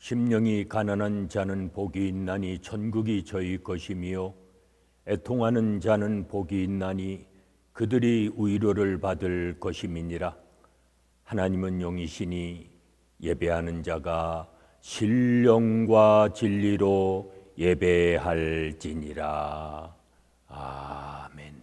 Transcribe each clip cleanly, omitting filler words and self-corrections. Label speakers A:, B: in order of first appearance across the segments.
A: 심령이 가난한 자는 복이 있나니 천국이 저희 것이며 애통하는 자는 복이 있나니 그들이 위로를 받을 것임이니라. 하나님은 영이시니 예배하는 자가 신령과 진리로 예배할지니라. 아멘.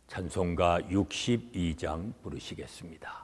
A: 찬송가 62장 부르시겠습니다.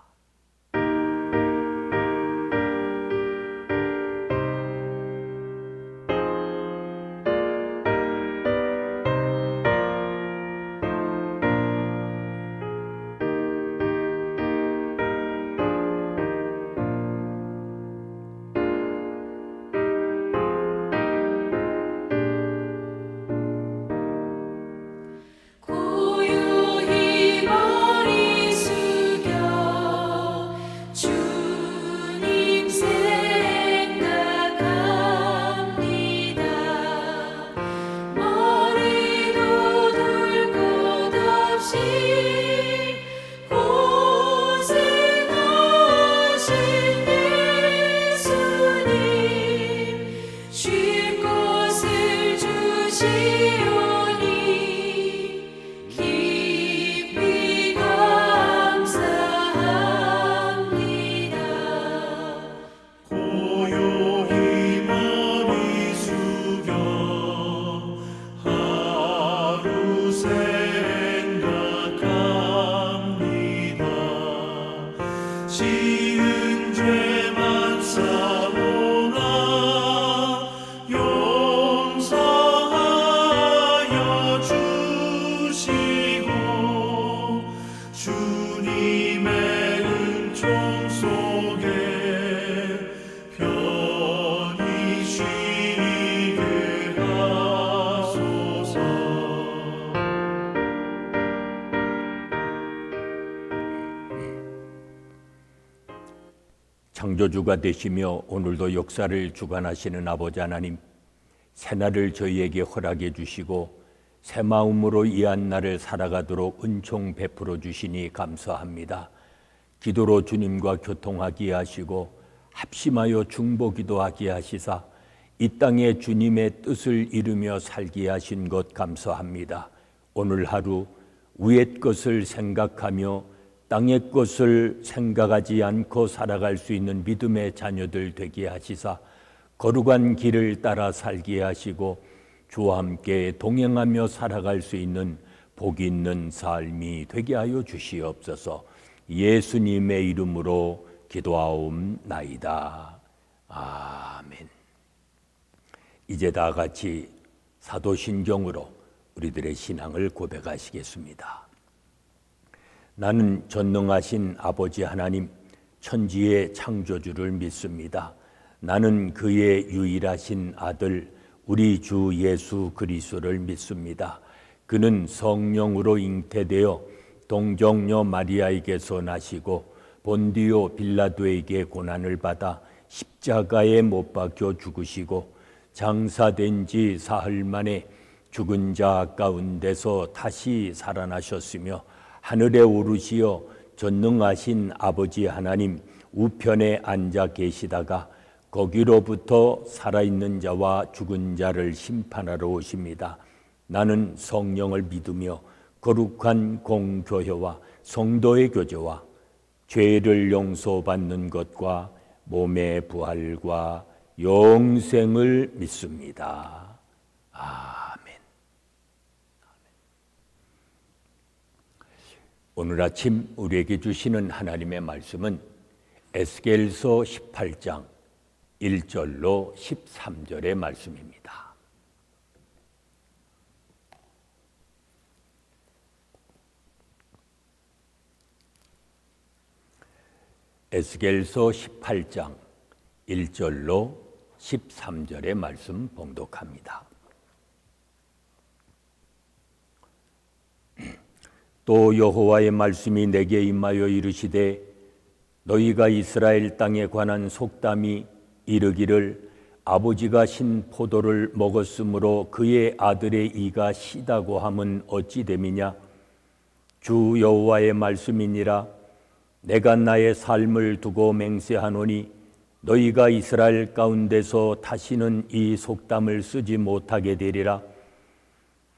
A: 창조주가 되시며 오늘도 역사를 주관하시는 아버지 하나님, 새날을 저희에게 허락해 주시고 새 마음으로 이 한날을 살아가도록 은총 베풀어 주시니 감사합니다. 기도로 주님과 교통하게 하시고 합심하여 중보기도하게 하시사 이 땅에 주님의 뜻을 이루며 살게 하신 것 감사합니다. 오늘 하루 위의 것을 생각하며 땅의 것을 생각하지 않고 살아갈 수 있는 믿음의 자녀들 되게 하시사 거룩한 길을 따라 살게 하시고 주와 함께 동행하며 살아갈 수 있는 복 있는 삶이 되게 하여 주시옵소서. 예수님의 이름으로 기도하옵나이다. 아멘. 이제 다 같이 사도신경으로 우리들의 신앙을 고백하시겠습니다. 나는 전능하신 아버지 하나님, 천지의 창조주를 믿습니다. 나는 그의 유일하신 아들 우리 주 예수 그리스도를 믿습니다. 그는 성령으로 잉태되어 동정녀 마리아에게서 나시고 본디오 빌라도에게 고난을 받아 십자가에 못 박혀 죽으시고 장사된 지 사흘 만에 죽은 자 가운데서 다시 살아나셨으며 하늘에 오르시어 전능하신 아버지 하나님 우편에 앉아 계시다가 거기로부터 살아있는 자와 죽은 자를 심판하러 오십니다. 나는 성령을 믿으며 거룩한 공교회와 성도의 교제와 죄를 용서받는 것과 몸의 부활과 영생을 믿습니다. 아멘. 오늘 아침 우리에게 주시는 하나님의 말씀은 에스겔서 18장 1절로 13절의 말씀입니다. 에스겔서 18장 1절로 13절의 말씀 봉독합니다. 또 여호와의 말씀이 내게 임하여 이르시되 너희가 이스라엘 땅에 관한 속담이 이르기를 아버지가 신 포도를 먹었으므로 그의 아들의 이가 시다고 함은 어찌 됨이냐? 주 여호와의 말씀이니라. 내가 나의 삶을 두고 맹세하노니 너희가 이스라엘 가운데서 다시는 이 속담을 쓰지 못하게 되리라.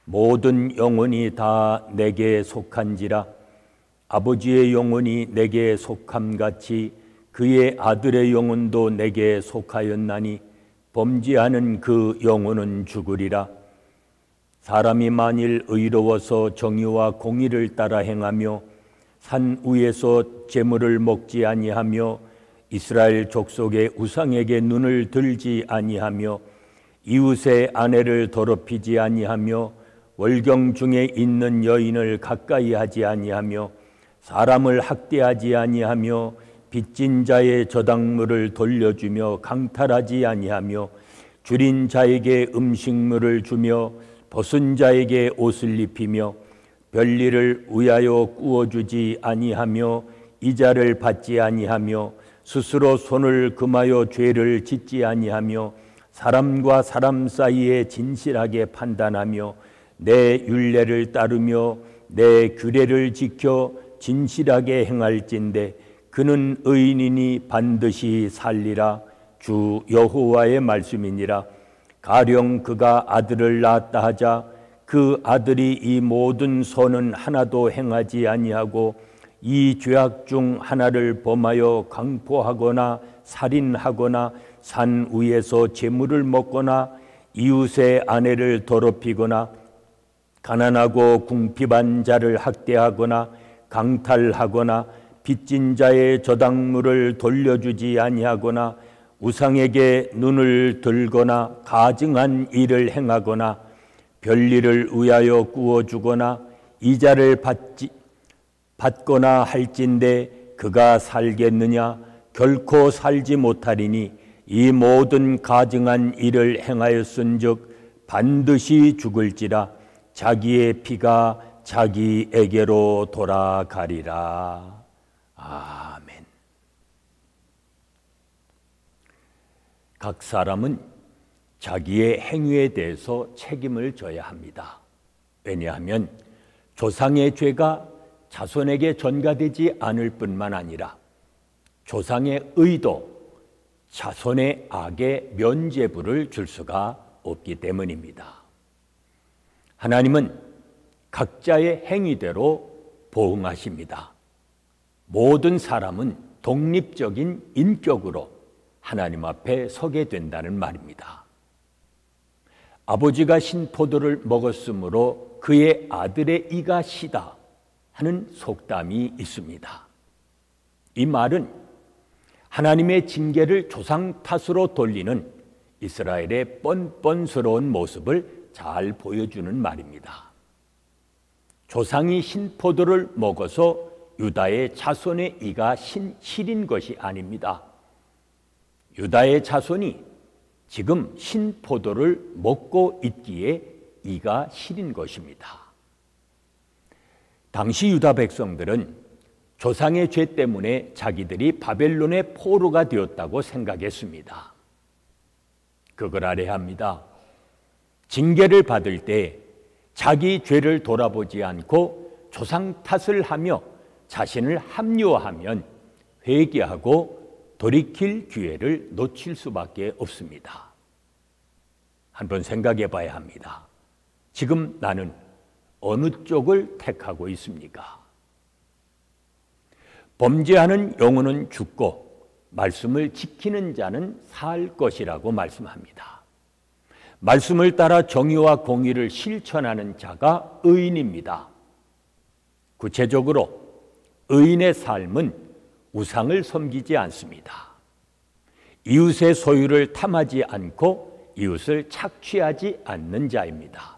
A: 모든 영혼이 다 내게 속한지라. 아버지의 영혼이 내게 속함같이 그의 아들의 영혼도 내게 속하였나니 범죄하는 그 영혼은 죽으리라. 사람이 만일 의로워서 정의와 공의를 따라 행하며 산 위에서 재물을 먹지 아니하며 이스라엘 족속의 우상에게 눈을 들지 아니하며 이웃의 아내를 더럽히지 아니하며 월경 중에 있는 여인을 가까이 하지 아니하며 사람을 학대하지 아니하며 빚진 자의 저당물을 돌려주며 강탈하지 아니하며 줄인 자에게 음식물을 주며 벗은 자에게 옷을 입히며 별일을 위하여 꾸어주지 아니하며 이자를 받지 아니하며 스스로 손을 금하여 죄를 짓지 아니하며 사람과 사람 사이에 진실하게 판단하며 내 율례를 따르며 내 규례를 지켜 진실하게 행할진대 그는 의인이니 반드시 살리라. 주 여호와의 말씀이니라. 가령 그가 아들을 낳았다 하자 그 아들이 이 모든 선은 하나도 행하지 아니하고 이 죄악 중 하나를 범하여 강포하거나 살인하거나 산 위에서 재물을 먹거나 이웃의 아내를 더럽히거나 가난하고 궁핍한 자를 학대하거나 강탈하거나 빚진 자의 저당물을 돌려주지 아니하거나 우상에게 눈을 들거나 가증한 일을 행하거나 별일을 위하여 꾸어주거나 이자를 받거나 할진대 그가 살겠느냐? 결코 살지 못하리니 이 모든 가증한 일을 행하였은즉 반드시 죽을지라. 자기의 피가 자기에게로 돌아가리라. 아멘. 각 사람은 자기의 행위에 대해서 책임을 져야 합니다. 왜냐하면 조상의 죄가 자손에게 전가되지 않을 뿐만 아니라 조상의 의도, 자손의 악에 면죄부를 줄 수가 없기 때문입니다. 하나님은 각자의 행위대로 보응하십니다. 모든 사람은 독립적인 인격으로 하나님 앞에 서게 된다는 말입니다. 아버지가 신포도를 먹었으므로 그의 아들의 이가 시다 하는 속담이 있습니다. 이 말은 하나님의 징계를 조상 탓으로 돌리는 이스라엘의 뻔뻔스러운 모습을 잘 보여주는 말입니다. 조상이 신포도를 먹어서 유다의 자손의 이가 시린 것이 아닙니다. 유다의 자손이 지금 신포도를 먹고 있기에 이가 시린 것입니다. 당시 유다 백성들은 조상의 죄 때문에 자기들이 바벨론의 포로가 되었다고 생각했습니다. 그걸 알아야 합니다. 징계를 받을 때 자기 죄를 돌아보지 않고 조상 탓을 하며 자신을 합리화하면 회개하고 돌이킬 기회를 놓칠 수밖에 없습니다. 한번 생각해 봐야 합니다. 지금 나는 어느 쪽을 택하고 있습니까? 범죄하는 영혼은 죽고 말씀을 지키는 자는 살 것이라고 말씀합니다. 말씀을 따라 정의와 공의를 실천하는 자가 의인입니다. 구체적으로 의인의 삶은 우상을 섬기지 않습니다. 이웃의 소유를 탐하지 않고 이웃을 착취하지 않는 자입니다.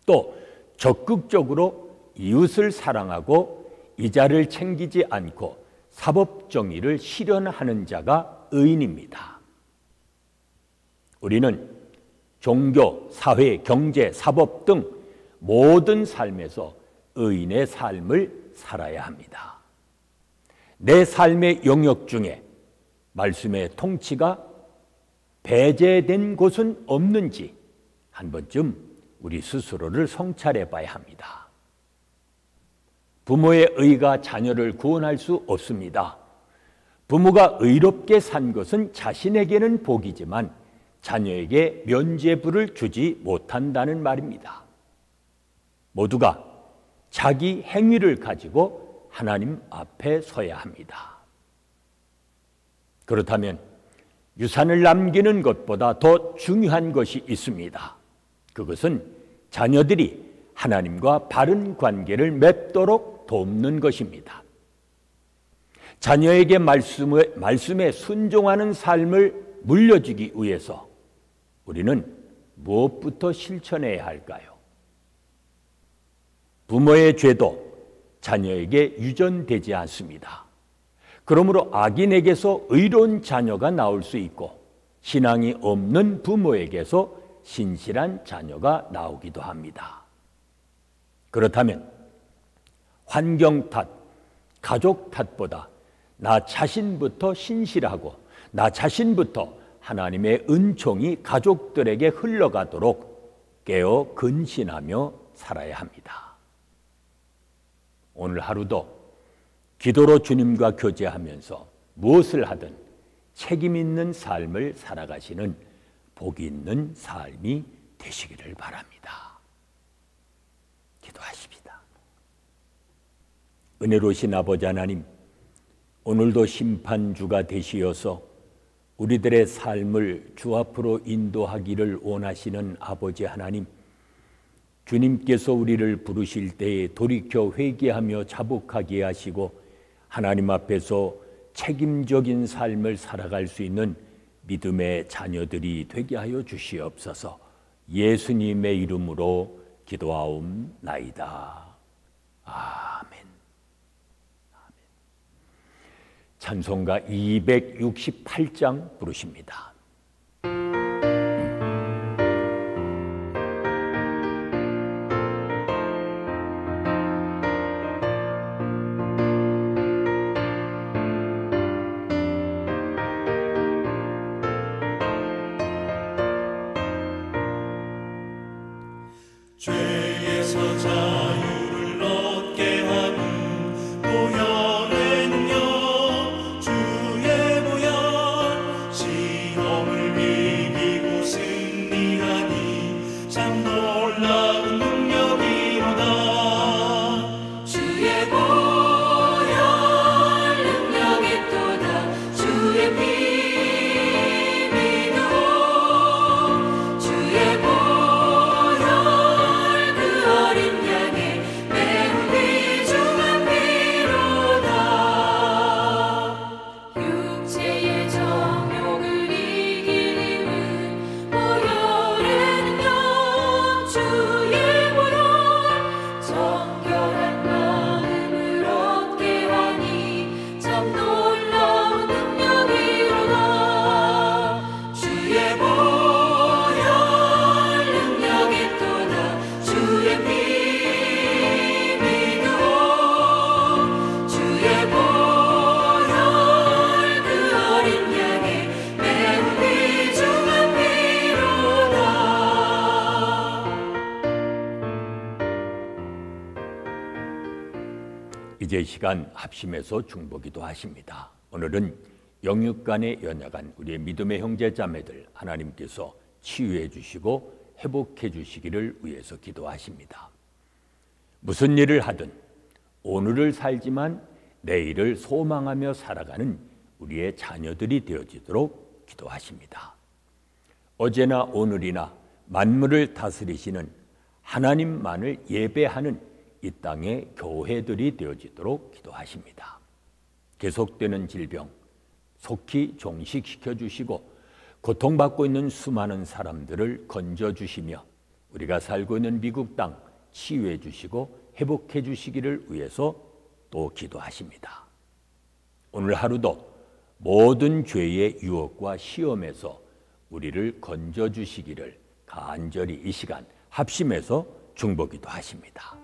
A: 또 적극적으로 이웃을 사랑하고 이자를 챙기지 않고 사법정의를 실현하는 자가 의인입니다. 우리는 종교, 사회, 경제, 사법 등 모든 삶에서 의인의 삶을 살아야 합니다. 내 삶의 영역 중에 말씀의 통치가 배제된 곳은 없는지 한 번쯤 우리 스스로를 성찰해 봐야 합니다. 부모의 의가 자녀를 구원할 수 없습니다. 부모가 의롭게 산 것은 자신에게는 복이지만 자녀에게 면죄부를 주지 못한다는 말입니다. 모두가 자기 행위를 가지고 하나님 앞에 서야 합니다. 그렇다면 유산을 남기는 것보다 더 중요한 것이 있습니다. 그것은 자녀들이 하나님과 바른 관계를 맺도록 돕는 것입니다. 자녀에게 말씀에 순종하는 삶을 물려주기 위해서 우리는 무엇부터 실천해야 할까요? 부모의 죄도 자녀에게 유전되지 않습니다. 그러므로 악인에게서 의로운 자녀가 나올 수 있고 신앙이 없는 부모에게서 신실한 자녀가 나오기도 합니다. 그렇다면 환경 탓, 가족 탓보다 나 자신부터 신실하고 나 자신부터 하나님의 은총이 가족들에게 흘러가도록 깨어 근신하며 살아야 합니다. 오늘 하루도 기도로 주님과 교제하면서 무엇을 하든 책임 있는 삶을 살아가시는 복이 있는 삶이 되시기를 바랍니다. 기도하십시다. 은혜로우신 아버지 하나님, 오늘도 심판주가 되시어서 우리들의 삶을 주 앞으로 인도하기를 원하시는 아버지 하나님, 주님께서 우리를 부르실 때에 돌이켜 회개하며 자복하게 하시고 하나님 앞에서 책임적인 삶을 살아갈 수 있는 믿음의 자녀들이 되게 하여 주시옵소서. 예수님의 이름으로 기도하옵나이다. 아멘. 찬송가 268장 부르십니다.
B: 죄에서 자유를 얻게 하는 보혈의 능력, 주의 보혈, 시험을 이기고 승리하니 참 놀라운 능력이로다.
C: 주의 보혈 능력이 또다. 주의 피 믿어. 주의
A: 이제 시간 합심해서 중보기도 하십니다. 오늘은 영육간에 연약한 우리의 믿음의 형제 자매들 하나님께서 치유해 주시고 회복해 주시기를 위해서 기도하십니다. 무슨 일을 하든 오늘을 살지만 내일을 소망하며 살아가는 우리의 자녀들이 되어지도록 기도하십니다. 어제나 오늘이나 만물을 다스리시는 하나님만을 예배하는 이 땅의 교회들이 되어지도록 기도하십니다. 계속되는 질병 속히 종식시켜 주시고 고통받고 있는 수많은 사람들을 건져 주시며 우리가 살고 있는 미국 땅 치유해 주시고 회복해 주시기를 위해서 또 기도하십니다. 오늘 하루도 모든 죄의 유혹과 시험에서 우리를 건져 주시기를 간절히 이 시간 합심해서 중보기도 하십니다.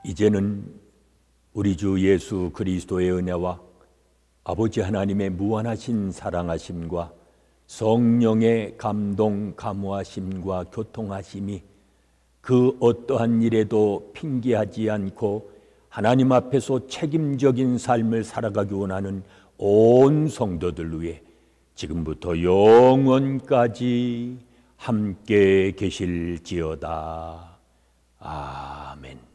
A: 이제는 우리 주 예수 그리스도의 은혜와 아버지 하나님의 무한하신 사랑하심과 성령의 감동 감화심과 교통하심이 그 어떠한 일에도 핑계하지 않고 하나님 앞에서 책임적인 삶을 살아가기 원하는 온 성도들 위해 지금부터 영원까지 함께 계실지어다. 아멘.